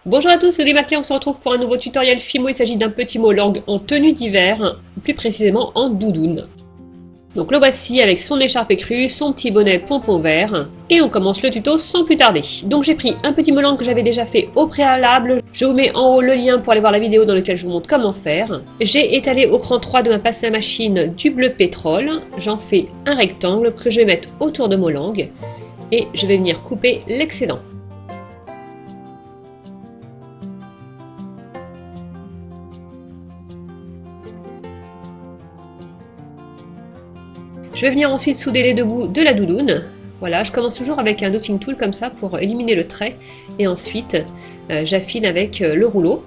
Bonjour à tous, c'est Mathé, on se retrouve pour un nouveau tutoriel Fimo. Il s'agit d'un petit mot langue en tenue d'hiver, plus précisément en doudoune. Donc le voici avec son écharpe écrue, son petit bonnet pompon vert, et on commence le tuto sans plus tarder. Donc j'ai pris un petit mot langue que j'avais déjà fait au préalable, je vous mets en haut le lien pour aller voir la vidéo dans laquelle je vous montre comment faire. J'ai étalé au cran 3 de ma passe à machine du bleu pétrole, j'en fais un rectangle que je vais mettre autour de mot langue, et je vais venir couper l'excédent. Je vais venir ensuite souder les deux bouts de la doudoune. Voilà, je commence toujours avec un dotting tool comme ça pour éliminer le trait et ensuite j'affine avec le rouleau.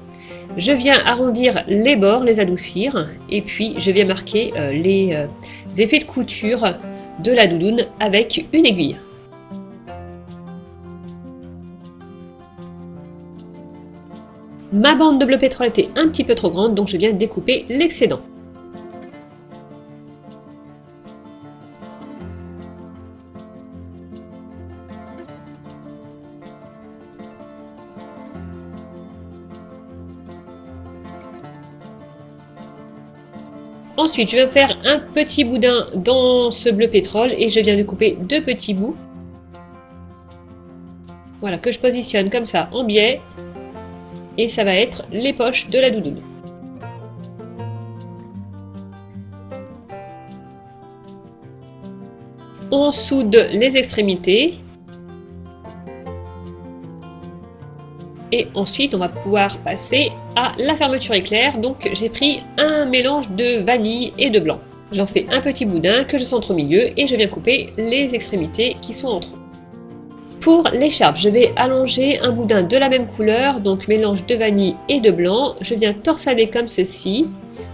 Je viens arrondir les bords, les adoucir et puis je viens marquer les effets de couture de la doudoune avec une aiguille. Ma bande de bleu pétrole était un petit peu trop grande donc je viens découper l'excédent. Ensuite, je vais faire un petit boudin dans ce bleu pétrole et je viens de couper deux petits bouts. Voilà, que je positionne comme ça en biais. Et ça va être les poches de la doudoune. On soude les extrémités. Et ensuite, on va pouvoir passer à la fermeture éclair. Donc, j'ai pris un mélange de vanille et de blanc. J'en fais un petit boudin que je centre au milieu et je viens couper les extrémités qui sont entre eux. Pour l'écharpe, je vais allonger un boudin de la même couleur, donc mélange de vanille et de blanc. Je viens torsader comme ceci,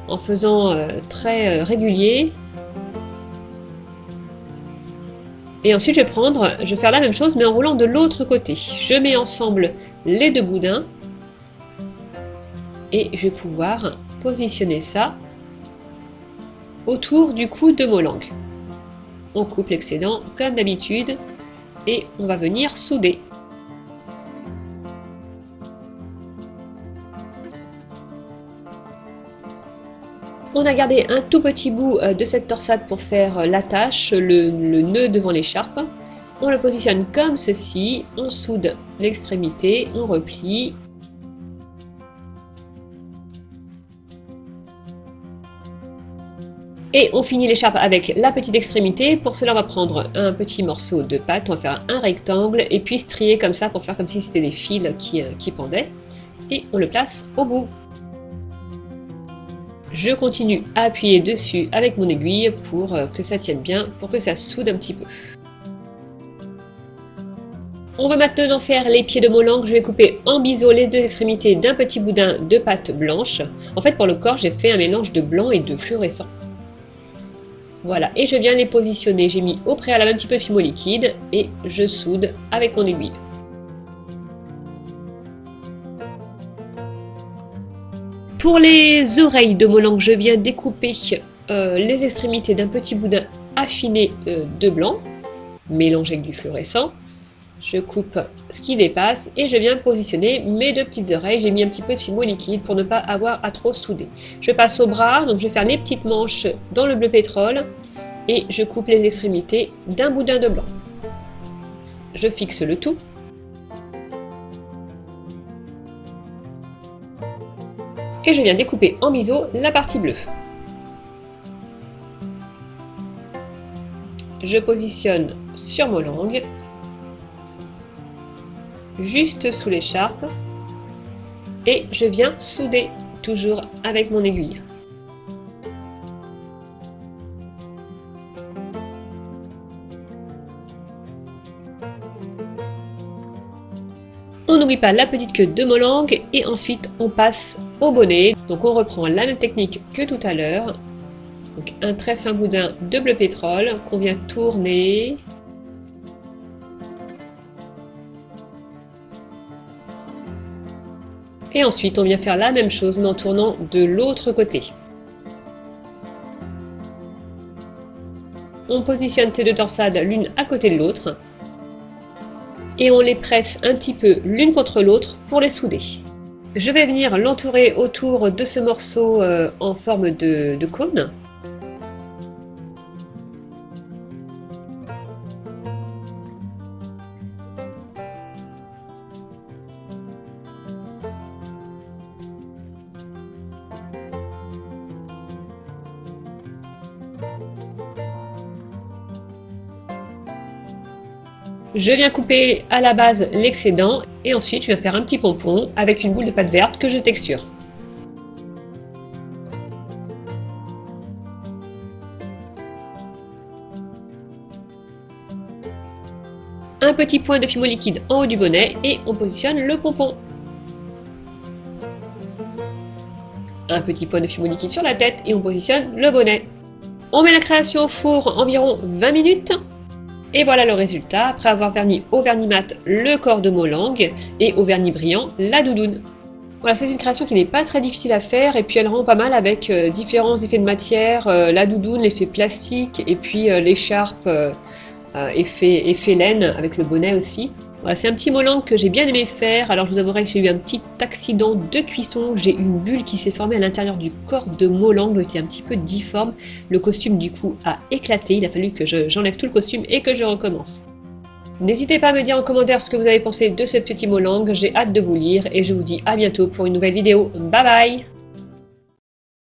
en faisant très régulier. Et ensuite, je vais faire la même chose, mais en roulant de l'autre côté. Je mets ensemble les deux boudins et je vais pouvoir positionner ça autour du cou de mot langue. On coupe l'excédent comme d'habitude et on va venir souder. On a gardé un tout petit bout de cette torsade pour faire l'attache, le nœud devant l'écharpe. On le positionne comme ceci, on soude l'extrémité, on replie. Et on finit l'écharpe avec la petite extrémité. Pour cela, on va prendre un petit morceau de pâte, on va faire un rectangle et puis strier comme ça pour faire comme si c'était des fils qui pendaient. Et on le place au bout. Je continue à appuyer dessus avec mon aiguille pour que ça tienne bien, pour que ça soude un petit peu. On va maintenant faire les pieds de mot langue. Je vais couper en biseau les deux extrémités d'un petit boudin de pâte blanche. En fait, pour le corps, j'ai fait un mélange de blanc et de fluorescent. Voilà, et je viens les positionner. J'ai mis au préalable un petit peu de fimo liquide et je soude avec mon aiguille. Pour les oreilles de mot langue, je viens découper les extrémités d'un petit boudin affiné de blanc, mélangé avec du fluorescent. Je coupe ce qui dépasse et je viens positionner mes deux petites oreilles. J'ai mis un petit peu de fimo liquide pour ne pas avoir à trop souder. Je passe au bras, donc je vais faire les petites manches dans le bleu pétrole et je coupe les extrémités d'un boudin de blanc. Je fixe le tout. Et je viens découper en biseau la partie bleue. Je positionne sur mot langue, juste sous l'écharpe, et je viens souder, toujours avec mon aiguille. On n'oublie pas la petite queue de mot langue et ensuite on passe au bonnet. Donc on reprend la même technique que tout à l'heure. Donc un très fin boudin de bleu pétrole qu'on vient tourner. Et ensuite on vient faire la même chose mais en tournant de l'autre côté. On positionne ces deux torsades l'une à côté de l'autre. et on les presse un petit peu l'une contre l'autre pour les souder. Je vais venir l'entourer autour de ce morceau en forme de cône. Je viens couper à la base l'excédent et ensuite je viens faire un petit pompon avec une boule de pâte verte que je texture. Un petit point de fimo liquide en haut du bonnet et on positionne le pompon. Un petit point de fimo liquide sur la tête et on positionne le bonnet. On met la création au four environ 20 minutes. Et voilà le résultat, après avoir verni au vernis mat le corps de Molang et au vernis brillant la doudoune. Voilà, c'est une création qui n'est pas très difficile à faire et puis elle rend pas mal avec différents effets de matière, la doudoune, l'effet plastique et puis l'écharpe, effet laine avec le bonnet aussi. Voilà, c'est un petit Molang que j'ai bien aimé faire. Alors je vous avouerai que j'ai eu un petit accident de cuisson. J'ai une bulle qui s'est formée à l'intérieur du corps de Molang, qui était un petit peu difforme. Le costume du coup a éclaté. Il a fallu que j'enlève tout le costume et que je recommence. N'hésitez pas à me dire en commentaire ce que vous avez pensé de ce petit Molang. J'ai hâte de vous lire et je vous dis à bientôt pour une nouvelle vidéo. Bye bye!